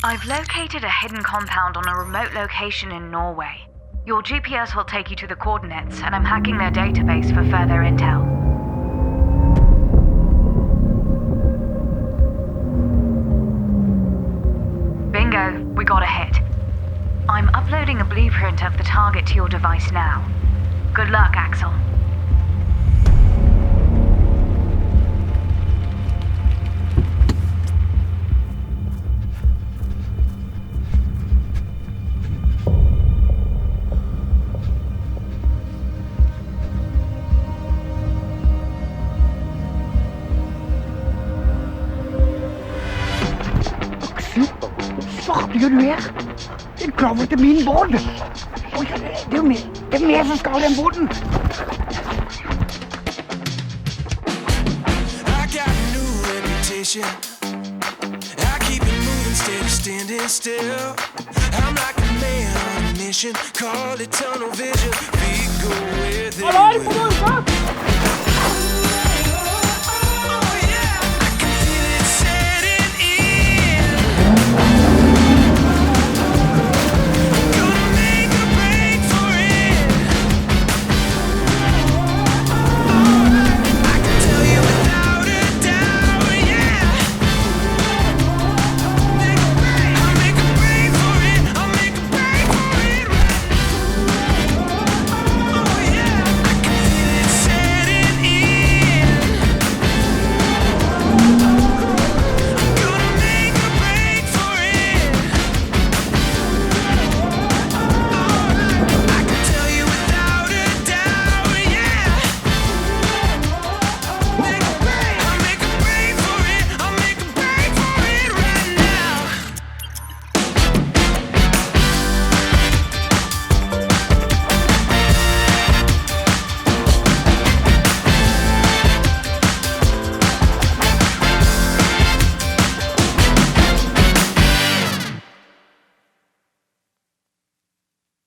I've located a hidden compound on a remote location in Norway. Your GPS will take you to the coordinates, and I'm hacking their database for further intel. Bingo, we got a hit. I'm uploading a blueprint of the target to your device now. Good luck, Axel. Fuck gjør du her? Den kravler til min båt. Oi, det er mer som skal den båten. I got a new reputation. I keep it moving instead of standing still. I'm like a man on a mission. Call it tunnel vision. We go where they will.